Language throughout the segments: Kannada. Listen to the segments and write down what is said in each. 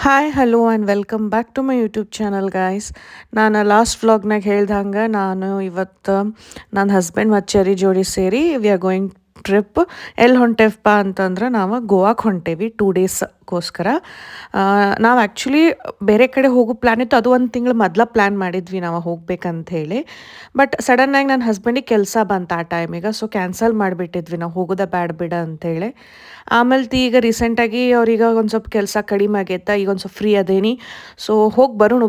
Hi hello and welcome back to my YouTube channel guys. ನಾನು ಲಾಸ್ಟ್ ವ್ಲಾಗ್ನಾಗ ಹೇಳ್ದಂಗೆ ನಾನು ಇವತ್ತು ನನ್ನ ಹಸ್ಬೆಂಡ್ ಮತ್ತು ಚೆರಿ ಜೋಡಿ ಸೇರಿ ವಿ ಆರ್ ಗೋಯಿಂಗ್ ಟ್ರಿಪ್. ಎಲ್ಲಿ ಹೊಂಟೇವಪ್ಪ ಅಂತಂದ್ರೆ ನಾವು ಗೋವಾಕ್ಕೆ ಹೊಂಟೇವಿ 2 ಡೇಸ್ಗೋಸ್ಕರ. ನಾವು ಆ್ಯಕ್ಚುಲಿ ಬೇರೆ ಕಡೆ ಹೋಗೋ ಪ್ಲ್ಯಾನ್ ಇತ್ತು, ಅದು ಒಂದು ತಿಂಗಳು ಮೊದಲ ಪ್ಲ್ಯಾನ್ ಮಾಡಿದ್ವಿ ನಾವು ಹೋಗ್ಬೇಕಂತ ಹೇಳಿ. ಬಟ್ ಸಡನ್ನಾಗಿ ನನ್ನ ಹಸ್ಬೆಂಡಿಗೆ ಕೆಲಸ ಬಂತು ಆ ಟೈಮಿಗೆ, ಸೊ ಕ್ಯಾನ್ಸಲ್ ಮಾಡಿಬಿಟ್ಟಿದ್ವಿ ನಾವು ಹೋಗೋದ ಬ್ಯಾಡ ಬಿಡ ಅಂತೇಳಿ. ಆಮೇಲೆ ಈಗ ರೀಸೆಂಟಾಗಿ ಅವ್ರಿಗೆ ಒಂದು ಸ್ವಲ್ಪ ಕೆಲಸ ಕಡಿಮೆ ಆಗೈತೆ, ಈಗ ಒಂದು ಸ್ವಲ್ಪ ಫ್ರೀ ಅದೇನಿ, ಸೊ ಹೋಗಿ ಬರೋಣ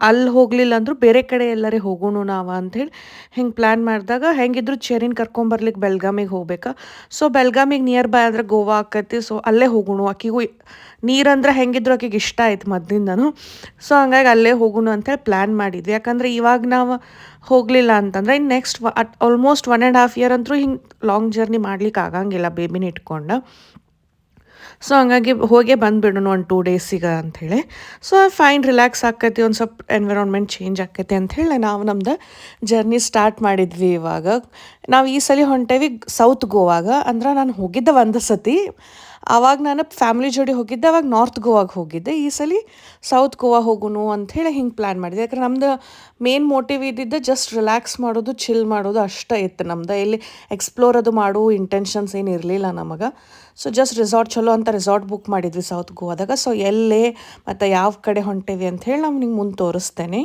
ಅಲ್ಲಿ ಹೋಗಲಿಲ್ಲ ಅಂದರೂ ಬೇರೆ ಕಡೆ ಎಲ್ಲರೇ ಹೋಗೋಣ ನಾವು ಅಂಥೇಳಿ ಹಿಂಗೆ ಪ್ಲ್ಯಾನ್ ಮಾಡಿದಾಗ ಹೆಂಗಿದ್ರು ಚೆರಿನ ಕರ್ಕೊಂಬರ್ಲಿಕ್ಕೆ ಬೆಲ್ಗಾಮಿಗೆ ಹೋಗ್ಬೇಕಾ. ಸೊ ಬೆಲ್ಗಾಮಿಗೆ ನಿಯರ್ ಬೈ ಅಂದರೆ ಗೋವಾ ಆಕೈತಿ, ಸೊ ಅಲ್ಲೇ ಹೋಗೋಣ. ಆಕಿಗೂ ನೀರಂದ್ರೆ ಹೆಂಗಿದ್ರು ಆಕಿಗೆ ಇಷ್ಟ ಆಯ್ತು ಮೊದಲಿಂದನೂ, ಸೊ ಹಂಗಾಗಿ ಅಲ್ಲೇ ಹೋಗೋಣ ಅಂತೇಳಿ ಪ್ಲ್ಯಾನ್ ಮಾಡಿದ್ವಿ. ಯಾಕಂದರೆ ಇವಾಗ ನಾವು ಹೋಗಲಿಲ್ಲ ಅಂತಂದರೆ ಇನ್ನು ನೆಕ್ಸ್ಟ್ ಆಲ್ಮೋಸ್ಟ್ 1.5 ಇಯರ್ ಅಂತೂ ಹಿಂಗೆ ಲಾಂಗ್ ಜರ್ನಿ ಮಾಡ್ಲಿಕ್ಕೆ ಆಗಂಗಿಲ್ಲ ಬೇಬಿನ ಇಟ್ಕೊಂಡು. ಸೊ ಹಂಗಾಗಿ ಹೋಗೇ ಬಂದುಬಿಡೋಣ ಒಂದು 2 ಡೇಸಿಗೆ ಅಂಥೇಳಿ. ಸೊ ಫೈನ್, ರಿಲ್ಯಾಕ್ಸ್ ಆಕೈತಿ, ಒಂದು ಸ್ವಲ್ಪ ಎನ್ವಿರಾನ್ಮೆಂಟ್ ಚೇಂಜ್ ಆಕೈತಿ ಅಂಥೇಳಿ ನಾವು ನಮ್ದು ಜರ್ನಿ ಸ್ಟಾರ್ಟ್ ಮಾಡಿದ್ವಿ. ಇವಾಗ ನಾವು ಈ ಸಲ ಹೊಂಟೇವಿ ಸೌತ್ ಗೋವಾಗ. ಅಂದ್ರೆ ನಾನು ಹೋಗಿದ್ದೆ ಒಂದು ಸತಿ, ಆವಾಗ ನಾನು ಫ್ಯಾಮಿಲಿ ಜೋಡಿ ಹೋಗಿದ್ದೆ, ಅವಾಗ ನಾರ್ತ್ ಗೋವಾಗೆ ಹೋಗಿದ್ದೆ. ಈ ಸಲ ಸೌತ್ ಗೋವಾ ಹೋಗೋಣ ಅಂಥೇಳಿ ಹಿಂಗೆ ಪ್ಲ್ಯಾನ್ ಮಾಡಿದೆ. ಯಾಕಂದ್ರೆ ನಮ್ದು ಮೇನ್ ಮೋಟಿವ್ ಇದ್ದಿದ್ದು ಜಸ್ಟ್ ರಿಲ್ಯಾಕ್ಸ್ ಮಾಡೋದು, ಚಿಲ್ ಮಾಡೋದು ಅಷ್ಟೇ ಇತ್ತು ನಮ್ದು. ಎಲ್ಲಿ ಎಕ್ಸ್ಪ್ಲೋರ್ ಅದು ಮಾಡೋ ಇಂಟೆನ್ಷನ್ಸ್ ಏನು ಇರಲಿಲ್ಲ ನಮಗೆ. ಸೊ ಜಸ್ಟ್ ರೆಸಾರ್ಟ್ ಚಲೋ ಅಂತ ರೆಸಾರ್ಟ್ ಬುಕ್ ಮಾಡಿದ್ವಿ ಸೌತ್ ಗೋವಾದಾಗ. ಸೊ ಎಲ್ಲೇ ಮತ್ತು ಯಾವ ಕಡೆ ಹೊಂಟೇವಿ ಅಂಥೇಳಿ ನಾನು ನಿಂಗೆ ಮುಂದೆ ತೋರಿಸ್ತೇನೆ.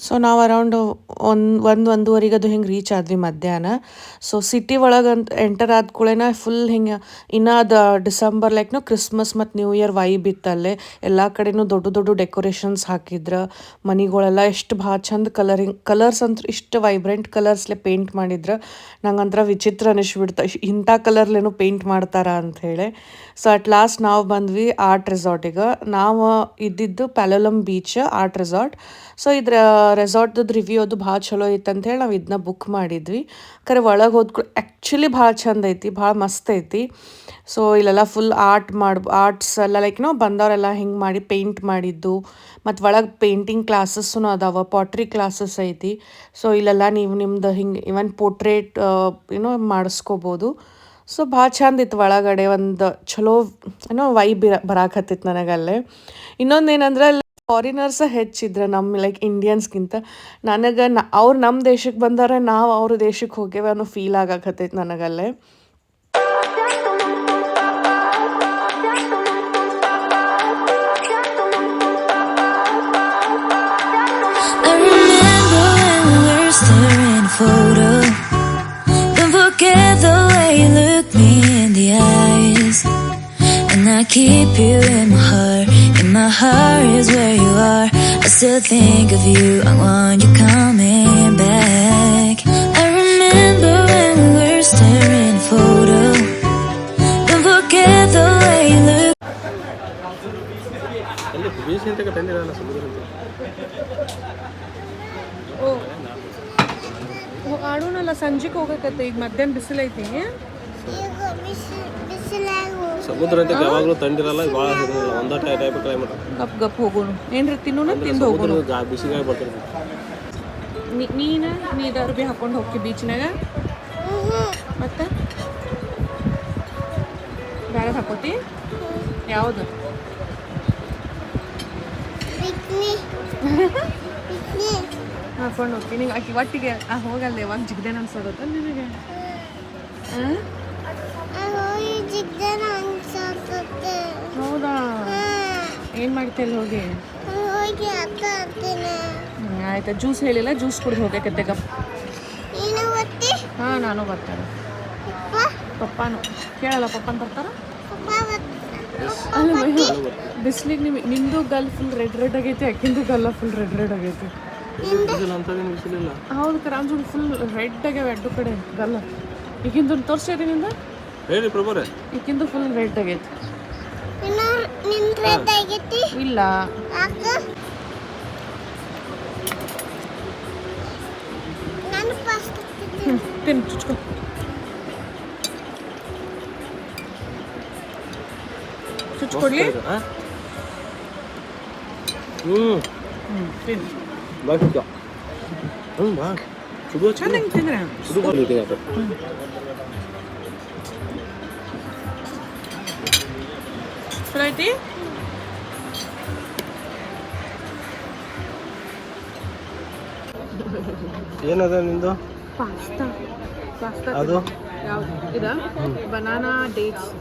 ಸೊ ನಾವು ಅರೌಂಡ್ ಒಂದೂವರೆಗೆ ಅದು ಹಿಂಗೆ ರೀಚ್ ಆದ್ವಿ ಮಧ್ಯಾಹ್ನ. ಸೊ ಸಿಟಿ ಒಳಗೆ ಎಂಟರ್ ಆದ ಕೂಡಲೇ ಫುಲ್ ಹಿಂಗೆ ಇನ್ನೂ ಅದು ಡಿಸೆಂಬರ್ ಲೈಕ್ನು ಕ್ರಿಸ್ಮಸ್ ಮತ್ತು ನ್ಯೂ ಇಯರ್ ವೈಬ್ ಇತ್ತಲ್ಲೇ. ಎಲ್ಲ ಕಡೆನೂ ದೊಡ್ಡ ದೊಡ್ಡ ಡೆಕೋರೇಷನ್ಸ್ ಹಾಕಿದ್ರು, ಮನೆಗಳೆಲ್ಲ ಎಷ್ಟು ಭಾಳ ಚಂದ ಕಲರ್ಸ್ ಅಂತೂ ಇಷ್ಟು ವೈಬ್ರೆಂಟ್ ಕಲರ್ಸ್ಲೆ ಪೇಂಟ್ ಮಾಡಿದ್ರು. ನಂಗಂತ್ರ ವಿಚಿತ್ರ ಅನಿಸ್ಬಿಡ್ತು, ಇಂಥ ಕಲರ್ಲೇನು ಪೇಂಟ್ ಮಾಡ್ತಾರ ಅಂಥೇಳಿ. ಸೊ ಅಟ್ ಲಾಸ್ಟ್ ನಾವು ಬಂದ್ವಿ ಆರ್ಟ್ ರೆಸಾರ್ಟಿಗೆ. ನಾವು ಇದ್ದಿದ್ದು ಪ್ಯಾಲೋಲಮ್ ಬೀಚ್ ಆರ್ಟ್ ರೆಸಾರ್ಟ್. ಸೊ ಇದ್ರ ರೆಸಾರ್ಟ್ದು ರಿವ್ಯೂ ಅದು ಭಾಳ ಚಲೋ ಐತೆ ಅಂಥೇಳಿ ನಾವು ಇದನ್ನ ಬುಕ್ ಮಾಡಿದ್ವಿ. ಖರೆ ಒಳಗೆ ಹೋದ್ಕೂ ಆ್ಯಕ್ಚುಲಿ ಭಾಳ ಚಂದ ಐತಿ, ಭಾಳ ಮಸ್ತ್ ಐತಿ. ಸೊ ಇಲ್ಲೆಲ್ಲ ಫುಲ್ ಆರ್ಟ್ಸ್ ಎಲ್ಲ ಬಂದವರೆಲ್ಲ ಹಿಂಗೆ ಮಾಡಿ ಪೇಂಟ್ ಮಾಡಿದ್ದು, ಮತ್ತು ಒಳಗೆ ಪೇಂಟಿಂಗ್ ಕ್ಲಾಸಸ್ಸೂ ಅದಾವ, ಪಾಟ್ರಿ ಕ್ಲಾಸಸ್ ಐತಿ. ಸೊ ಇಲ್ಲೆಲ್ಲ ನೀವು ನಿಮ್ದು ಹಿಂಗೆ ಇವನ್ ಪೋರ್ಟ್ರೇಟ್ ಮಾಡಿಸ್ಕೋಬೋದು. ಸೊ ಭಾಳ ಚಂದ ಇತ್ತು ಒಳಗಡೆ, ಒಂದು ಚಲೋ ವೈಬ್ ಬರಾಕತ್ತಿತ್ತು ನನಗಲ್ಲೇ. ಇನ್ನೊಂದೇನಂದ್ರೆ ಅಲ್ಲಿ ಫಾರಿನರ್ಸ ಹೆಚ್ಚಿದ್ರೆ ನಮ್ಮ ಇಂಡಿಯನ್ಸ್ಗಿಂತ. ನನಗೆ ಅವ್ರು ನಮ್ಮ ದೇಶಕ್ಕೆ ಬಂದರೆ ನಾವು ಅವ್ರ ದೇಶಕ್ಕೆ ಹೋಗ್ಯೇವೆ ಅನ್ನೋ feel ಆಗಕತ್ತೈತೆ ನನಗಲ್ಲೇ. I keep you in my heart is where you are. I still think of you, I want you coming back. I remember when we were staring a photo. Don't forget the way you look. ಆಡೋಣಲ್ಲ, ಸಂಜೆಗೆ ಹೋಗಕತ್ತೆ. ಈಗ ಮಧ್ಯಾಹ್ನ ಬಿಸಿಲೈತಿ, ಸಮುದ್ರ ಅಂತ ಯಾವಾಗಲೂ ತಂಡಿರಲ್ಲ, ಭಾಳ ಒಂದೇ ಟೈಪ್ ಕ್ಲೈಮೇಟ್. ಗಪ್ ಗಪ್ ಹೋಗೋಣ, ಏನ್ರಿ ತಿನ್ನೋಣ, ತಿಂದು ಹೋಗೋಣ. ಬಿಸಿಗಾಗಿ ಬರ್ತಾರೆ. ನೀರು ಅರ್ಬಿ ಹಾಕೊಂಡು ಹೋಗಿ ಬೀಚ್ನಾಗ, ಮತ್ತೆ ಬೇರೆ ಹಾಕೋತಿ ಯಾವುದು ಹಾಕೊಂಡು ಹೋಗ್ತೀನಿ. ಆಕೆ ಒಟ್ಟಿಗೆ ಹೋಗಲ್ಲ, ಯಾವಾಗ ಜಿಗ್ದೇನ ಅನ್ಸೋದತ್ತ ನಿನಗೆ? ಹೌದಾ, ಏನು ಮಾಡ್ತೇಲಿ ಹೋಗಿ? ಆಯ್ತಾ, ಜ್ಯೂಸ್ ಹೇಳಿಲ್ಲ, ಜ್ಯೂಸ್ ಕುಡಿದು ಹೋಗ್ಬೇಕತ್ತೆ. ಗಪ್. ಹಾಂ, ನಾನು ಬರ್ತಾರೆ. ಪಪ್ಪಾನು ಕೇಳಲ್ಲ, ಪಪ್ಪನ ಬರ್ತಾರ. ಅಲ್ಲ ಬಿಸ್ಲಿಗೆ ನಿಂದು ಗಲ್ ಫುಲ್ ರೆಡ್ ಆಗೈತಿ, ಅಕ್ಕಿಂದು ಗಲ್ಲ ಫುಲ್ ರೆಡ್ ಆಗೈತಿ. ಹೌದು, ಕರಾಂಜು ಫುಲ್ ರೆಡ್ ಆಗ್ಯಾವ ಎರಡು ಕಡೆ ಗಲ್ಲ. ಈಗಿಂದು ತೋರಿಸ್ತೀರಿ ನಿಂದ? ಹೇಳಿ ಪ್ರಭಾರೆ. ಈಗಿಂದು ಫುಲ್ ರೆಡ್ ಆಗೈತಿ. ಇಲ್ಲ, ತಿನ್ನು, ಚುಚ್ಕೊ. ಚುಚ್ಕೊಡ್ಲಿ? ತಿನ್ನು. ಚೆನ್ನಾಗಿ ತಿಂದ್ರೆ ಚಲೋ ಐತಿ. ಏನದ ನಿಂದು ಪಾಸ್ತಾ ಅದು ಯಾವುದು ಇದ ಬನಾನಾ ಡೇಟ್ಸ್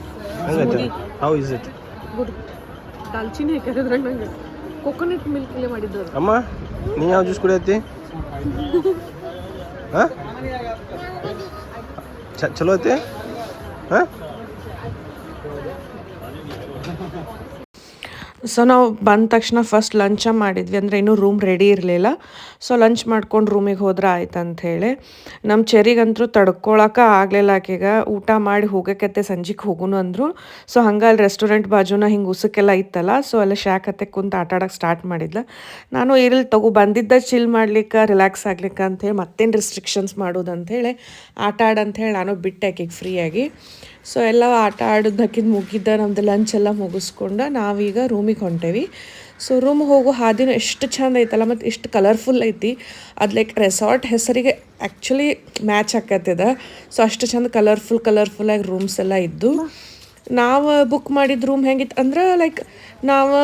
ಹಂಗೈತೆ. How is it? ಗುಡ್. ದಾಲ್ಚಿನ್ನಿ ಹಾಕಿದ್ರೆ ನಂಗೆ ಕೊಕೊನಟ್ ಮಿಲ್ಕ್ ಇಲ್ಲೇ ಮಾಡಿದ್ದು. ಅಮ್ಮ ನೀ ಯಾವ ಜ್ಯೂಸ್ ಕುಡಿಯತ್ತಿ? ಹಾಂ ಚಲೋ ಐತಿ. ಹಾಂ ಸೊ ನಾವು ಬಂದ ತಕ್ಷಣ ಫಸ್ಟ್ ಲಂಚ ಮಾಡಿದ್ವಿ, ಅಂದರೆ ಇನ್ನೂ ರೂಮ್ ರೆಡಿ ಇರಲಿಲ್ಲ. ಸೊ ಲಂಚ್ ಮಾಡ್ಕೊಂಡು ರೂಮಿಗೆ ಹೋದ್ರೆ ಆಯ್ತು ಅಂಥೇಳಿ. ನಮ್ಮ ಚೆರಿಗಂತೂ ತಡ್ಕೊಳಕ್ಕೆ ಆಗಲಿಲ್ಲ. ಆಕೆಗೆ ಊಟ ಮಾಡಿ ಹೋಗೋಕತ್ತೆ ಸಂಜೆಗೆ ಹೋಗುನು ಅಂದರು. ಸೊ ಹಂಗೆ ಅಲ್ಲಿ ರೆಸ್ಟೋರೆಂಟ್ ಬಾಜುನ ಹಿಂಗೆ ಉಸಕ್ಕೆಲ್ಲ ಇತ್ತಲ್ಲ, ಸೊ ಅಲ್ಲಿ ಶಾಕತ್ತೆ ಕುಂತು ಆಟ ಆಡೋಕ್ಕೆ ಸ್ಟಾರ್ಟ್ ಮಾಡಿದ್ಲು. ನಾನು ಇರಲಿ ಬಂದಿದ್ದ ಚಿಲ್ ಮಾಡ್ಲಿಕ್ಕೆ ರಿಲ್ಯಾಕ್ಸ್ ಆಗ್ಲಿಕ್ಕೆ ಅಂಥೇಳಿ ಮತ್ತೇನು ರಿಸ್ಟ್ರಿಕ್ಷನ್ಸ್ ಮಾಡೋದು ಅಂಥೇಳಿ ಆಟ ಆಡಂಥೇಳಿ ನಾನು ಬಿಟ್ಟೆ ಆಕೆಗೆ ಫ್ರೀಯಾಗಿ. ಸೊ ಎಲ್ಲ ಆಟ ಆಡೋದಕ್ಕಿಂತ ಮುಗಿದ್ದ ನಮ್ಮದು ಲಂಚ್ ಎಲ್ಲ ಮುಗಿಸ್ಕೊಂಡು ನಾವೀಗ ರೂಮಿಗೆ ಹೊಂಟೇವಿ. ಸೊ ರೂಮಿಗೆ ಹೋಗೋ ಹಾದಿನೂ ಎಷ್ಟು ಚಂದ ಐತಲ್ಲ, ಮತ್ತು ಎಷ್ಟು ಕಲರ್ಫುಲ್ ಐತಿ. ಅದು ಲೈಕ್ ರೆಸಾರ್ಟ್ ಹೆಸರಿಗೆ ಆ್ಯಕ್ಚುಲಿ ಮ್ಯಾಚ್ ಆಕತ್ತಿದೆ. ಸೊ ಅಷ್ಟು ಚಂದ ಕಲರ್ಫುಲ್ಲಾಗಿ ರೂಮ್ಸ್ ಎಲ್ಲ ಇದ್ದು. ನಾವು ಬುಕ್ ಮಾಡಿದ ರೂಮ್ ಹೆಂಗಿತ್ತು ಅಂದ್ರೆ ಲೈಕ್ ನಾವು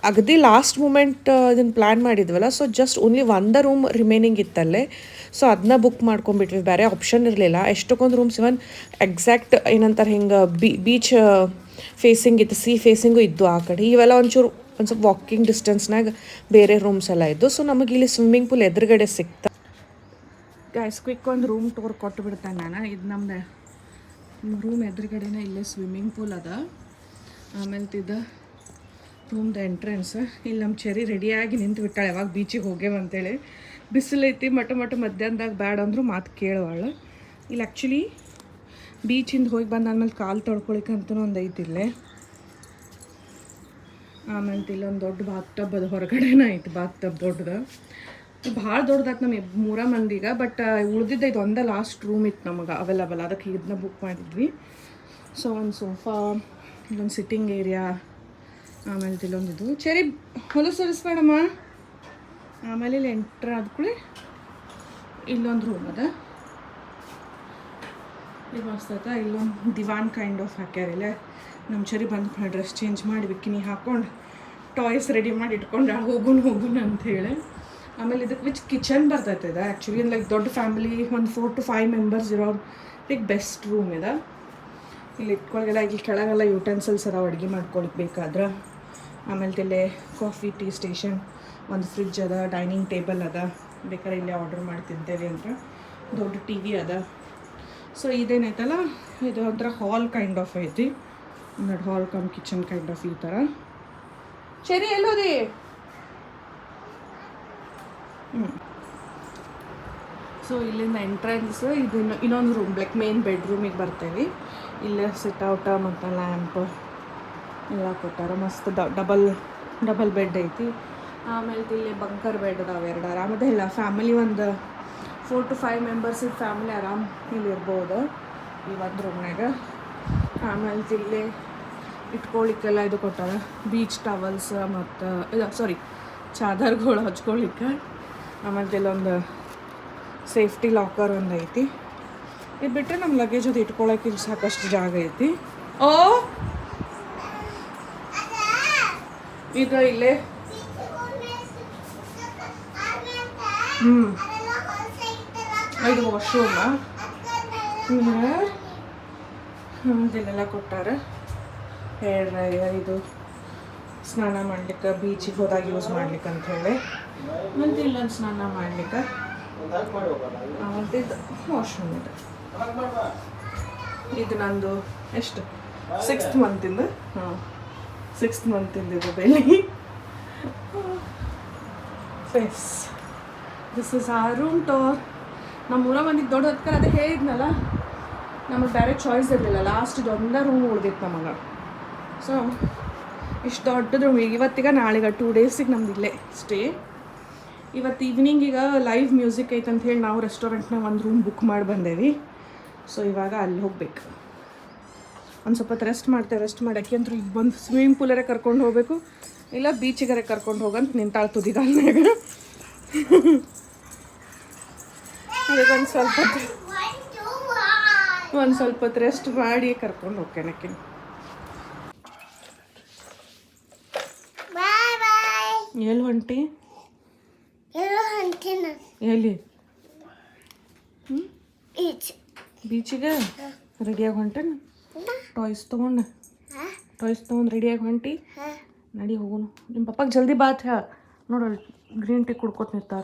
ಅಗದಿ ಲಾಸ್ಟ್ ಮೂಮೆಂಟ್ ಇದನ್ನು ಪ್ಲ್ಯಾನ್ ಮಾಡಿದ್ವಲ್ಲ. ಸೊ ಜಸ್ಟ್ ಓನ್ಲಿ ಒಂದೇ ರೂಮ್ ರಿಮೈನಿಂಗ್ ಇತ್ತಲ್ಲೇ. ಸೊ ಅದನ್ನ ಬುಕ್ ಮಾಡ್ಕೊಂಡ್ಬಿಟ್ವಿ, ಬೇರೆ ಆಪ್ಷನ್ ಇರಲಿಲ್ಲ. ಎಷ್ಟೊಂದು ರೂಮ್ಸ್ ಇವನ್ ಎಕ್ಸಾಕ್ಟ್ ಏನಂತಾರೆ ಹಿಂಗೆ ಬೀಚ್ ಫೇಸಿಂಗ್ ಇತ್ತು, ಸಿ ಫೇಸಿಂಗು ಇದ್ದು ಆ ಕಡೆ. ಇವೆಲ್ಲ ಒಂದು ಸ್ವಲ್ಪ ವಾಕಿಂಗ್ ಡಿಸ್ಟೆನ್ಸ್ನಾಗ ಬೇರೆ ರೂಮ್ಸ್ ಎಲ್ಲ ಇದ್ದು. ಸೊ ನಮಗೆ ಇಲ್ಲಿ ಸ್ವಿಮ್ಮಿಂಗ್ ಪೂಲ್ ಎದುರುಗಡೆ ಸಿಕ್ತ. ಗೈಸ್ ಕ್ವಿಕ್ ಒಂದು ರೂಮ್ ಟೂರ್ ಕೊಟ್ಟು ಬಿಡ್ತಾನೆ ನಾನು. ಇದು ನಮ್ಮದು ರೂಮ್ ಎದುರುಗಡೆನೇ ಇಲ್ಲೇ ಸ್ವಿಮ್ಮಿಂಗ್ ಪೂಲ್ ಅದ. ಆಮೇಲೆ ಇದು ರೂಮ್ದು ಎಂಟ್ರೆನ್ಸ್. ಇಲ್ಲಿ ನಮ್ಮ ಚೆರಿ ರೆಡಿಯಾಗಿ ನಿಂತು ಬಿಟ್ಟಾಳೆ ಯಾವಾಗ ಬೀಚಿಗೆ ಹೋಗ್ಯವ ಅಂತೇಳಿ. ಬಿಸಿಲೈತಿ ಮಟ ಮಧ್ಯಾಹ್ನದಾಗ ಬ್ಯಾಡ ಅಂದರು ಮಾತು ಕೇಳುವಾಳು. ಇಲ್ಲಿ ಆ್ಯಕ್ಚುಲಿ ಬೀಚಿಂದ ಹೋಗಿ ಬಂದಾದ್ಮೇಲೆ ಕಾಲು ತೊಳ್ಕೊಳಿಕ್ಕಂತೂ ಒಂದು ಐತಿಲ್ಲೇ. ಆಮೇಲೆ ಇಲ್ಲೊಂದು ದೊಡ್ಡ ಬಾತ್ ಟಬ್ ಅದು ಹೊರಗಡೆನೇ ಐತಿ. ಬಾತ್ ಟಬ್ ದೊಡ್ಡದು, ಭಾಳ ದೊಡ್ಡದಾಯ್ತು ನಮಗೆ 3 ಮಂದಿಗೆ. ಬಟ್ ಉಳ್ದಿದ್ದ ಇದು ಒಂದೇ ಲಾಸ್ಟ್ ರೂಮ್ ಇತ್ತು ನಮಗೆ ಅವೈಲಬಲ್, ಅದಕ್ಕೆ ಇದನ್ನ ಬುಕ್ ಮಾಡಿದ್ವಿ. ಸೊ ಒಂದು ಸೋಫಾ, ಇಲ್ಲೊಂದು ಸಿಟ್ಟಿಂಗ್ ಏರಿಯಾ, ಆಮೇಲೆ ಇಲ್ಲೊಂದು ಇದು ಚೆರಿ ಹೊಲಸು ಸರಿಸ್ಬೇಡಮ್ಮ. ಆಮೇಲೆ ಇಲ್ಲಿ ಎಂಟ್ರ್ ಆದ್ಕೂಳೆ ಇಲ್ಲೊಂದು ರೂಮ್ ಅದ. ಇದು ಮಸ್ತ್ ಆಯ್ತಾ. ಇಲ್ಲೊಂದು ದಿವಾನ್ ಕೈಂಡ್ ಆಫ್ ಹಾಕ್ಯಾರ. ಇಲ್ಲ ನಮ್ಮ ಚೆರಿ ಬಂದು ಡ್ರೆಸ್ ಚೇಂಜ್ ಮಾಡಿ ಬಿಕ್ಕಿನಿ ಹಾಕ್ಕೊಂಡು ಟಾಯ್ಸ್ ರೆಡಿ ಮಾಡಿ ಇಟ್ಕೊಂಡು ಹೋಗುನ್ ಅಂಥೇಳಿ. ಆಮೇಲೆ ಇದಕ್ಕೆ ಕಿಚನ್ ಬರ್ತೈತೆ ಇದೆ ಆ್ಯಕ್ಚುಲಿ. ಲೈಕ್ ದೊಡ್ಡ ಫ್ಯಾಮಿಲಿ ಒಂದು 4 to 5 ಮೆಂಬರ್ಸ್ ಇರೋರು ಲೈಕ್ ಬೆಸ್ಟ್ ರೂಮ್ ಇದೆ. ಇಲ್ಲಿ ಇಟ್ಕೊಳಗೆಲ್ಲ ಇಲ್ಲಿ ಕೆಳಗೆಲ್ಲ ಯುಟೆನ್ಸಿಲ್ಸ್ ಅದಾವ ಅಡುಗೆ ಮಾಡ್ಕೊಳಕ್ಕೆ ಬೇಕಾದ್ರೆ. ಆಮೇಲೆ ಇಲ್ಲೇ ಕಾಫಿ ಟೀ ಸ್ಟೇಷನ್, ಒಂದು ಫ್ರಿಡ್ಜ್ ಅದ, ಡೈನಿಂಗ್ ಟೇಬಲ್ ಅದ, ಬೇಕಾದ್ರೆ ಇಲ್ಲೇ ಆರ್ಡ್ರ್ ಮಾಡಿ ತಿಂತೇವೆ ಅಂತ. ದೊಡ್ಡ ಟಿ ವಿ ಅದ. ಸೊ ಇದೇನೈತಲ್ಲ ಇದು ಒಂಥರ ಹಾಲ್ ಕೈಂಡ್ ಆಫ್ ಐತಿ. ನೋಡಿ ಹಾಲ್ ಕಮ್ ಕಿಚನ್ ಕೈಂಡ್ ಆಫ್ ಈ ಥರ. ಸರಿ ಎಲ್ಲೋದಿ? ಸೊ ಇಲ್ಲಿಂದ ಎಂಟ್ರೆನ್ಸ್ ಇದು ಇನ್ನೊಂದು ರೂಮ್ ಲೈಕ್ ಮೇನ್ ಬೆಡ್ರೂಮಿಗೆ ಬರ್ತೇವೆ. ಇಲ್ಲೇ ಸಿಟ್ಔಟ ಮತ್ತು ಲ್ಯಾಂಪ್ ಎಲ್ಲ ಕೊಟ್ಟಾರ. ಮಸ್ತ್ ಡಬಲ್ ಬೆಡ್ ಐತಿ. ಆಮೇಲೆ ಇಲ್ಲಿ ಬಂಕರ್ ಬೆಡ್ ಅದಾವೆ 2 ಆರಾಮದೇ. ಇಲ್ಲ ಫ್ಯಾಮಿಲಿ ಒಂದು 4 to 5 ಮೆಂಬರ್ಸ್ ಇದು ಫ್ಯಾಮಿಲಿ ಆರಾಮ್ ಇಲ್ಲಿ ಇರ್ಬೋದು ಈ ಒಂದು ರೂಮ್ನಾಗ. ಆಮೇಲೆ ಇಲ್ಲಿ ಇಟ್ಕೊಳ್ಳಿಕ್ಕೆಲ್ಲ ಇದು ಕೊಟ್ಟಾರ, ಬೀಚ್ ಟವಲ್ಸ್ ಮತ್ತು ಇದು ಚಾದರ್ಗಳು ಹಚ್ಕೊಳ್ಳಿಕ್ಕೆ. ಆಮೇಲೆ ಇಲ್ಲೊಂದು ಸೇಫ್ಟಿ ಲಾಕರ್ ಒಂದು ಐತಿ. ಇದು ಬಿಟ್ಟರೆ ನಮ್ಮ ಲಗೇಜ್ ಅದು ಇಟ್ಕೊಳ್ಳೋಕೆ ಇಲ್ಲಿ ಸಾಕಷ್ಟು ಜಾಗ ಐತಿ. ಓ ಇದು ಇಲ್ಲೇ ಇದು ವಾಶ್ರೂಮ. ಇದನ್ನೆಲ್ಲ ಕೊಟ್ಟಾರ. ಹೇರ್ ಡ್ರೈಯರ್, ಇದು ಸ್ನಾನ ಮಾಡ್ಲಿಕ್ಕೆ ಬೀಚಿಗೆ ಹೋದಾಗ ಯೂಸ್ ಮಾಡ್ಲಿಕ್ಕೆ ಅಂಥೇಳಿ. ಮತ್ತು ಇಲ್ಲೊಂದು ಸ್ನಾನ ಮಾಡ್ಲಿಕ್ಕೆ. ಆಮೇಲೆ ಇದು ವಾಶ್ರೂಮ್ ಇದೆ. ಇದು ನಂದು ಎಷ್ಟು 6th ಮಂತಿಂದ 6th ಮಂತಿಂದ ಇದು ಬೆಲೆ. ಫೇಸ್ ದಿಸ್ ಇಸ್ ಆ ರೂಮ್ ಟೂರ್. ನಮ್ಮ 3 ಮಂದಿಗೆ ದೊಡ್ಡ ಹೊತ್ಕರ ಅದೇ ಹೇಳಿದ್ನಲ್ಲ, ನಮಗೆ ಬೇರೆ ಚಾಯ್ಸ್ ಇರಲಿಲ್ಲ. ಲಾಸ್ಟ್ ಇದೊಂದೇ ರೂಮ್ ಉಳ್ದಿತ್ತು ನಮಗೆ. ಸೊ ಇಷ್ಟು ದೊಡ್ಡದು ರೂಮ್. ಇವತ್ತಿಗೆ ನಾಳೆಗೆ 2 ಡೇಸಿಗೆ ನಮ್ದು ಇಲ್ಲೇ ಸ್ಟೇ. ಇವತ್ತು ಈವ್ನಿಂಗ್ ಈಗ ಲೈವ್ ಮ್ಯೂಸಿಕ್ ಐತೆ ಅಂತ ಹೇಳಿ ನಾವು ರೆಸ್ಟೋರೆಂಟ್ನಾಗ ಒಂದು ರೂಮ್ ಬುಕ್ ಮಾಡಿ ಬಂದೇವಿ. ಸೊ ಇವಾಗ ಅಲ್ಲಿ ಹೋಗ್ಬೇಕು. ಒಂದು ಸ್ವಲ್ಪ ರೆಸ್ಟ್ ಮಾಡೋಕ್ಕೆ ಅಂತೂ ಈಗ ಬಂದು ಸ್ವಿಮ್ಮಿಂಗ್ ಪೂಲರೇ ಕರ್ಕೊಂಡು ಹೋಗಬೇಕು, ಇಲ್ಲ ಬೀಚಿಗರೆ ಕರ್ಕೊಂಡು ಹೋಗಂತ ನಿಂತಾಳು ತುದಿಗಾಲ್ನಾಗ. ಅದಕ್ಕೆ ಒಂದು ಸ್ವಲ್ಪ ಹೊತ್ತು ರೆಸ್ಟ್ ಮಾಡಿ ಕರ್ಕೊಂಡು ಹೋಗ್ತೇನೆ. ಎಲ್ಲಿ ಹೊಂಟಿ? ಎಲ್ಲೋ ಅಂತೀನಿ ಎಲ್ಲಿ? ಈಚ್ ಬೀಚಿಗೆ ರೆಡಿಯಾಗಿ ಹೊಂಟೇನು? ಟಾಯ್ಸ್ ತೊಗೊಂಡು ರೆಡಿಯಾಗಿ ಹೊಂಟಿ? ನಡಿ ಹೋಗೋಣ. ನಿಮ್ಮ ಪಪ್ಪಗೆ ಜಲ್ದಿ ಬಾತ್ ಹೇಳ. ನೋಡಲ್ಲಿ ಗ್ರೀನ್ ಟೀ ಕುಡ್ಕೊತ ನಿಂತಾರ.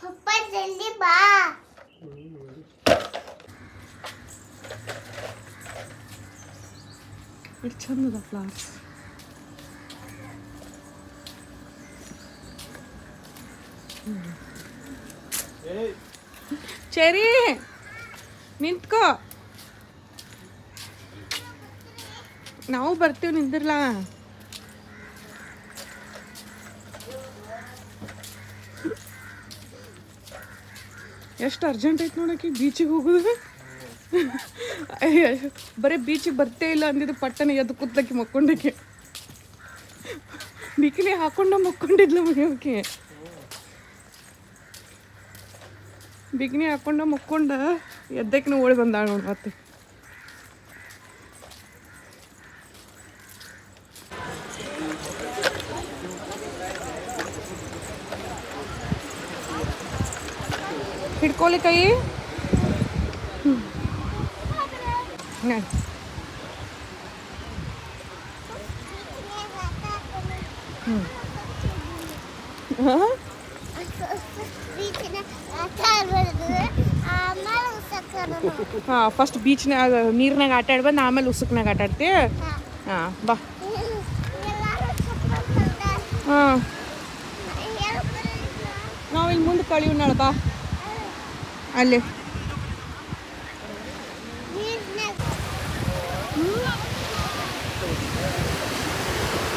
ಪಪ್ಪ ಜಲ್ದಿ ಬಾ. ಎಷ್ಟು ಚಂದದ ಫ್ಲವರ್ಸ್. ಚೆರಿ ನಿಂತ್ಕೋ, ನಾವು ಬರ್ತೀವಿ, ನಿಂದಿರ್ಲ. ಎಷ್ಟು ಅರ್ಜೆಂಟ್ ಐತೆ ನೋಡಕ್ಕೆ ಬೀಚಿಗೆ ಹೋಗೋದು. ಬರೀ ಬೀಚಿಗೆ ಬರ್ತೇ ಇಲ್ಲ ಅಂದಿದ್ದು ಪಟ್ಟನೆ ಎದ್ದು ಕೂತ್ಲಕ್ಕೆ ಮಕ್ಕೊಂಡಕ್ಕೆ ಬಿಕಿನಿ ಹಾಕೊಂಡ ಮಕ್ಕೊಂಡಿದ್ಲು ಮನೆಯೋಕೆ. ಬಿಕಿನಿ ಹಾಕೊಂಡ ಮಕ್ಕೊಂಡ ಎದ್ದಕ್ಕೆ ಓಡಿ ಬಂದಾಳ ನೋಡಿ ಮತ್ತೆ. ಹಿಡ್ಕೊಳ್ಳಿ ಕೈ. ಹಾಂ, ಫಸ್ಟ್ ಬೀಚ್ನಾಗ ನೀರ್ನಾಗ ಆಟ ಆಡಿ ಬಂದು ಆಮೇಲೆ ಉಸುಕ್ನಾಗ ಆಟ ಆಡ್ತಿ. ಹಾಂ ಬಾ. ಹಾಂ, ನಾವು ಇಲ್ಲಿ ಮುಂದೆ ಕಳಿಯೋಣ ಬಾ. ಅಲ್ಲಿ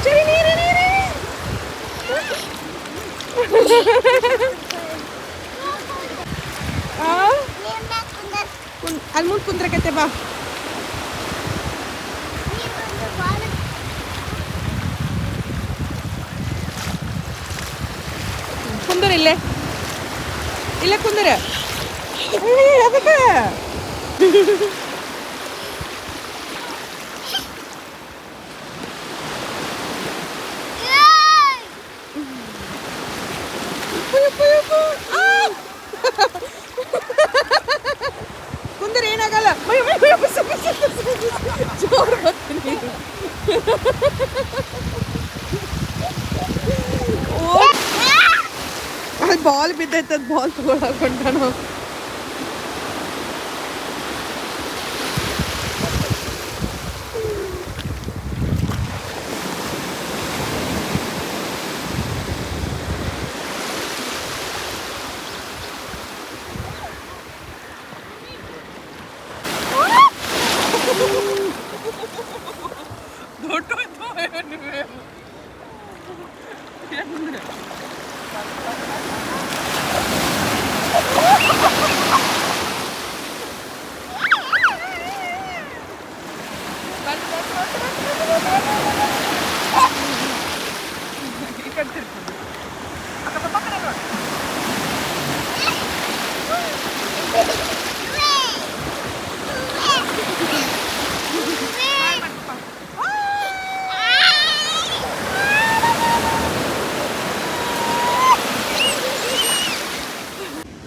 ಸರಿ ನೀರು ಅಲ್ಲಿ ಮುಂದೆ ಕುಂದ್ರಕತ್ತೆ ಬಾ. ಕುಂದರ ಇಲ್ಲೇ ಕುಂದರ. ಅದಕ್ಕೆ ಕುಂದರ ಏನಾಗಲ್ಲ. ಜೋರು ಬರ್ತೀನಿ. ಅಲ್ಲಿ ಬಾಲ್ ಬಿದ್ದೈತದ, ಬಾಲ್ ತಗೊಳಕೊಂಡ ನಾವು.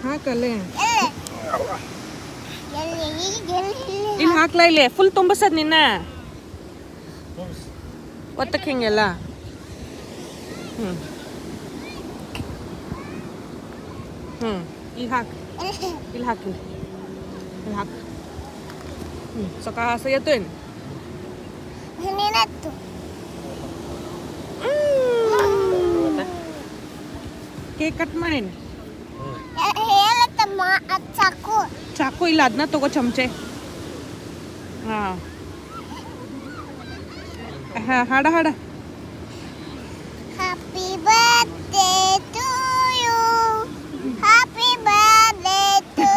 ಹಾಕಲ್ಲೇ ಇಲ್ಲಿ ಹಾಕ್ಲಾ. ಇಲ್ಲಿ ಫುಲ್ ತುಂಬಿಸದ್ ನಿನ್ನ ಒತ್ತಕ್ಕೆ ಹಿಂಗೆಲ್ಲ. ಈಗ ಹಾಕಿ ಇಲ್ಲಿ ಹಾಕಿ ಇಲ್ಲಿ ಹಾಕಿ. ಸಕಾಸ येतो आहे. ಕೇಕ್ ಕಟ್ ಮಾಡೇನಿ. ಚಾಕು ಇಲ್ಲ, ಅದನ್ನ ತಗೋ ಚಮಚೆ. ಹಾಂ ಹಾಡ ಹಾಡ. Happy birthday to you, happy birthday to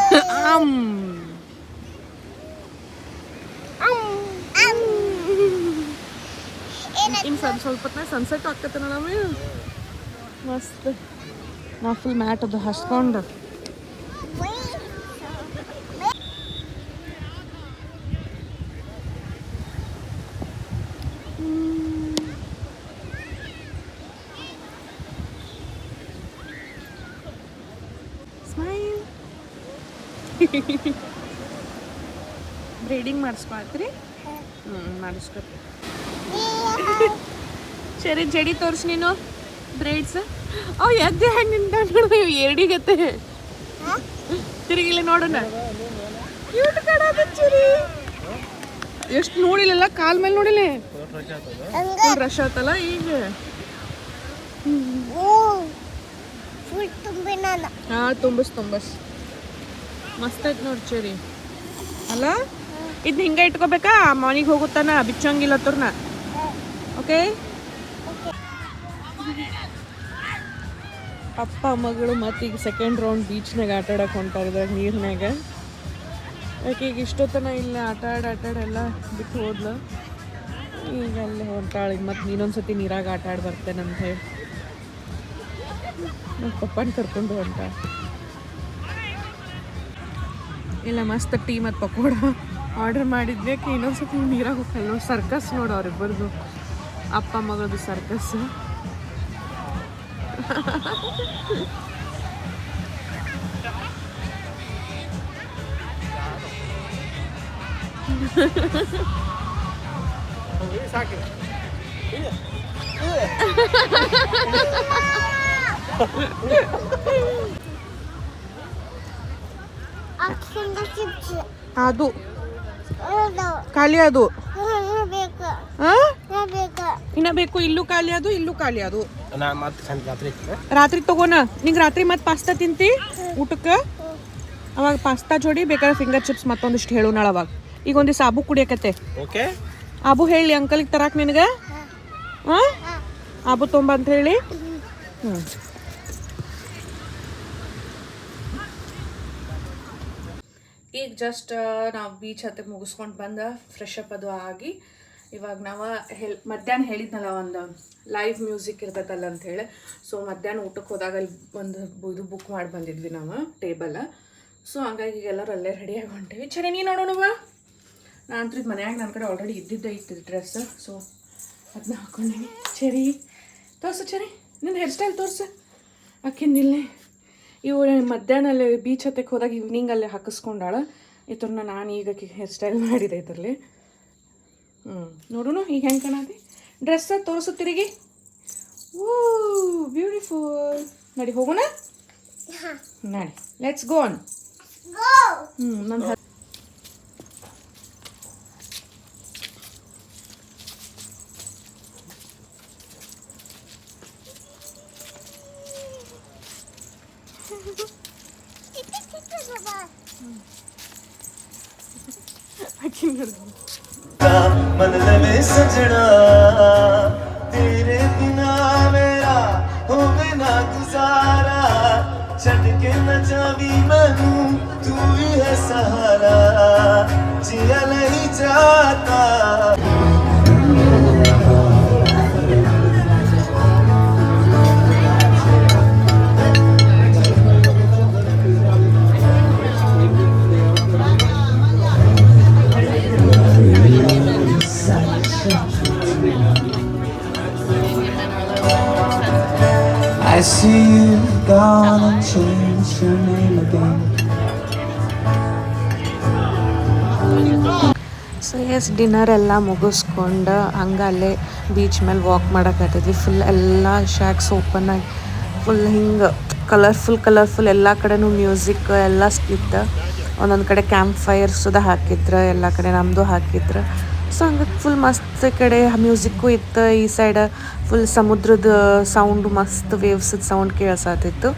ಇನ್ನು ಸ್ವಲ್ಪ ಸನ್ಸೆಟ್ ಆಗ್ತೈತೆ ನಮಗೆ. ಮಸ್ತ್. ನಾವು ಫುಲ್ ಮ್ಯಾಟ್ ಅದು ಹಸ್ಕೊಂಡು ಬ್ರೀಡಿಂಗ್ ಮಾಡಿಸ್ಕೊಳ್ತೀರಿ ಮಾಡಿಸ್ಕೊ ಸರಿ ಜಡಿ ತೋರಿಸಿ ನೀನು ಬ್ರೇಡ್ಸ್ ಅವು ಎದ್ದೆ ಹೆಂಗೆ ನಿಂತ ಎರಡಿಗತ್ತೆ ತಿರುಗಿಲ್ಲ ನೋಡೋಣ ಕ್ಯೂಟ್ ಕಾಣೋದು ಚಿರಿ ಎಷ್ಟು ನೋಡಿಲ್ಲ ಕಾಲ್ ಮೇಲೆ ನೋಡಿಲ್ಲ ರಶ್ ಆತಲ್ಲ ಈಗ ಫುಲ್ ತುಂಬಿನ ಹಾಂ ತುಂಬಸ್ ಮಸ್ತ್ ಐತೆ ನೋಡಿ ಚೇರಿ ಅಲ್ಲ ಇದು ಹಿಂಗೆ ಇಟ್ಕೋಬೇಕಾ ಮನೆಗೆ ಹೋಗುತ್ತಾನ ಬಿಚ್ಚಂಗಿಲ್ಲ ತೋರ್ನ ಓಕೆ ಅಪ್ಪ ಮಗಳು ಮತ್ತು ಈಗ ಸೆಕೆಂಡ್ ರೌಂಡ್ ಬೀಚ್ನಾಗ ಆಟ ಆಡಕ್ಕೆ ಹೊಂಟಾರ ನೀರಿನಾಗ ಯಾಕೆ ಈಗ ಇಷ್ಟೊತ್ತನ ಇಲ್ಲ ಆಟ ಎಲ್ಲ ಬಿಟ್ಟು ಹೋದ್ಲು ಈಗ ಅಲ್ಲಿ ಹೊಂಟಾಳೆ ಮತ್ತು ನೀನೊಂದ್ಸತಿ ನೀರಾಗ ಆಟ ಆಡಿ ಬರ್ತೇನೆ ಅಂತ ಹೇಳಿ ನಮ್ಮ ಪಪ್ಪನ ಕರ್ಕೊಂಡು ಹೊಂಟ ಇಲ್ಲ ಮಸ್ತ್ ಟೀ ಮತ್ತು ಪಕೋಡ ಆರ್ಡರ್ ಮಾಡಿದ್ವಿ ಇನ್ನೊಂದ್ಸತಿ ನೀರಾಗ ಹೋಗಲ್ಲ ನೋಡಿ ಸರ್ಕಸ್ ನೋಡು ಅವ್ರಿಬ್ಬರದು ಅಪ್ಪ ಮಗಳದು ಸರ್ಕಸ್ ಚಿಪ್ಸ್ ಅದು ಖಾಲಿ ಅದು ಬೇಕು ಬೇಕು ಇನ್ನ ಬೇಕು ಇಲ್ಲೂ ಖಾಲಿ ಅದು ನಾನು ಮತ್ತೆ ಸಂಜೆ ರಾತ್ರಿ ರಾತ್ರಿ ತಗೋಣ ನಿಂಗೆ ರಾತ್ರಿ ಮತ್ತೆ ಪಾಸ್ತಾ ತಿಂತಿ ಊಟಕ್ಕೆ ಅವಾಗ ಪಾಸ್ತಾ ಜೋಡಿ ಬೇಕಾದ್ರೆ ಫಿಂಗರ್ ಚಿಪ್ಸ್ ಮತ್ತೊಂದಿಷ್ಟು ಹೇಳು ನಾಳೆ ಅವಾಗ ಈಗ ಒಂದಿಷ್ಟು ಆಬು ಕುಡಿಯಕತ್ತೆ ಓಕೆ ಆಬು ಹೇಳಿ ಅಂಕಲ್ಗೆ ತರಾಕ್ ನಿನಗೆ ಹಾಂ ಆಬು ತೊಂಬ ಅಂತ ಹೇಳಿ ಹ್ಞೂ ಈಗ ಜಸ್ಟ್ ನಾವು ಬೀಚ್ ಹತ್ತಿರ ಮುಗಿಸ್ಕೊಂಡು ಬಂದ ಫ್ರೆಶ್ ಅಪ್ ಅದು ಆಗಿ ಇವಾಗ ನಾವು ಮಧ್ಯಾಹ್ನ ಹೇಳಿದ್ನಲ್ಲ ಒಂದು ಲೈವ್ ಮ್ಯೂಸಿಕ್ ಇರ್ತೈತಲ್ಲ ಅಂಥೇಳಿ ಸೊ ಮಧ್ಯಾಹ್ನ ಊಟಕ್ಕೆ ಹೋದಾಗ ಅಲ್ಲಿ ಒಂದು ಇದು ಬುಕ್ ಮಾಡಿ ಬಂದಿದ್ವಿ ನಾವು ಟೇಬಲ್ ಸೊ ಹಂಗಾಗಿ ಈಗ ಎಲ್ಲರೂ ಅಲ್ಲೇ ರೆಡಿಯಾಗಿ ಹೊಂಟೀವಿ ಚರಿ ನೀನು ನೋಡೋಣವಾ ನಾನು ಇದು ಮನ್ಯಾಗ ನನ್ನ ಕಡೆ ಆಲ್ರೆಡಿ ಇತ್ತು ಡ್ರೆಸ್ ಸೊ ಅದನ್ನ ಹಾಕೊಂಡೀನಿ ಚರಿ ತೋರ್ಸು ಚರಿ ನಿನ್ನ ಹೇರ್ ಸ್ಟೈಲ್ ತೋರ್ಸು ಅಕ್ಕಿಂದಿಲ್ಲೇ ಇವು ಮಧ್ಯಾಹ್ನ ಅಲ್ಲಿ ಬೀಚ್ ಹತ್ತಕ್ಕೆ ಹೋದಾಗ ಈವ್ನಿಂಗ್ ಅಲ್ಲಿ ಹಾಕಿಸ್ಕೊಂಡಾಳ ಇದ್ರನ್ನ ನಾನು ಈಗ ಹೇರ್ ಸ್ಟೈಲ್ ಮಾಡಿದೆ ಇದರಲ್ಲಿ ನೋಡೋಣ ಈಗ ಹೆಂಗೆ ಕಾಣತಿ ಡ್ರೆಸ್ ತೋರಿಸು ತಿರುಗಿ ಓ ಬ್ಯೂಟಿಫುಲ್ ನಡಿ ಹೋಗೋಣ ನಡಿ ಲೆಟ್ಸ್ ಗೋ ಆನ್ ನನ್ನ मन लवे सजना तेरे बिना मेरा हो बिना गुजारा छट के न जावी मनू तू ही है सहारा जिया नहीं जाता I see you gone and changed your name again. So yes dinner ಎಲ್ಲ ಮುಗಿಸ್ಕೊಂಡು ಹಂಗೆ ಅಲ್ಲೇ ಬೀಚ್ ಮೇಲೆ ವಾಕ್ ಮಾಡೋಕ್ಕಾಗ್ತೈತಿ ಫುಲ್ ಎಲ್ಲ ಶಾಕ್ಸ್ ಓಪನ್ ಆಗಿ ಫುಲ್ ಹಿಂಗೆ ಕಲರ್ಫುಲ್ ಎಲ್ಲ ಕಡೆನೂ ಮ್ಯೂಸಿಕ್ ಎಲ್ಲ ಇತ್ತು ಒಂದೊಂದು ಕಡೆ ಕ್ಯಾಂಪ್ ಫೈರ್ಸುದ ಹಾಕಿದ್ರು ಎಲ್ಲ ಕಡೆ ನಮ್ಮದು ಹಾಕಿದ್ರು ಸೊ ಹಂಗೆ ಫುಲ್ ಮಸ್ತ್ ಕಡೆ ಮ್ಯೂಸಿಕ್ಕು ಇತ್ತು ಈ ಸೈಡ್ ಫುಲ್ ಸಮುದ್ರದ ಸೌಂಡು ಮಸ್ತ್ ವೇವ್ಸದ ಸೌಂಡ್ ಕೇಳಿಸತ್ತಿತ್ತು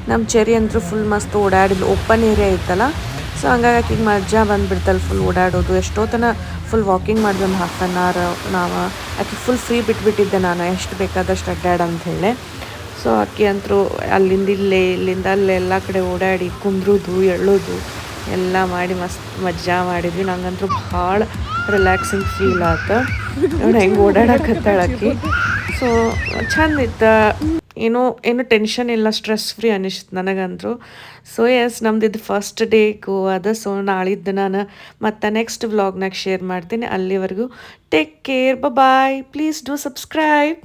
ನಮ್ಮ ಚೆರಿ ಅಂತೂ ಫುಲ್ ಮಸ್ತ್ ಓಡಾಡಿದ್ಲು ಓಪನ್ ಏರಿಯಾ ಇತ್ತಲ್ಲ ಸೊ ಹಂಗಾಗಿ ಈಗ ಮಜಾ ಬಂದುಬಿಡ್ತಲ್ಲ ಫುಲ್ ಓಡಾಡೋದು ಎಷ್ಟೊತ್ತನ ಫುಲ್ ವಾಕಿಂಗ್ ಮಾಡಿದ್ವಿ ಒಂದು ಹಾಫ್ ಆನ್ ಅವರ್ ನಾವು ಆಕೆ ಫುಲ್ ಫ್ರೀ ಬಿಟ್ಬಿಟ್ಟಿದ್ದೆ ನಾನು ಎಷ್ಟು ಬೇಕಾದಷ್ಟು ಅಡ್ಡಾಡ ಅಂತ ಹೇಳಿ ಸೊ ಆಕೆ ಅಂತೂ ಅಲ್ಲಿಂದ ಇಲ್ಲಿಂದ ಅಲ್ಲೇ ಎಲ್ಲ ಕಡೆ ಓಡಾಡಿ ಕುಂದ್ರೋದು ಎಳ್ಳೋದು ಎಲ್ಲ ಮಾಡಿ ಮಸ್ತ್ ಮಜಾ ಮಾಡಿದ್ವಿ ನಂಗಂತೂ ಭಾಳ ರಿಲ್ಯಾಕ್ಸಿಂಗ್ ಫೀಲ್ ಆಯ್ತು ನೋಡಿ ಹೆಂಗೆ ಓಡಾಡಕತ್ತಾಳಕ್ಕಿ ಸೊ ಚಂದ ಇತ್ತು ಏನು ಟೆನ್ಷನ್ ಇಲ್ಲ ಸ್ಟ್ರೆಸ್ ಫ್ರೀ ಅನಿಸ್ತು ನನಗಂತೂ ಸೊ ಎಸ್ ನಮ್ದು ಫಸ್ಟ್ ಡೇ ಗೋವಾದ ಸೊ ನಾಳಿದ್ದು ನಾನು ಮತ್ತು ನೆಕ್ಸ್ಟ್ ವ್ಲಾಗ್ನಾಗ ಶೇರ್ ಮಾಡ್ತೀನಿ ಅಲ್ಲಿವರೆಗೂ take care bye please do subscribe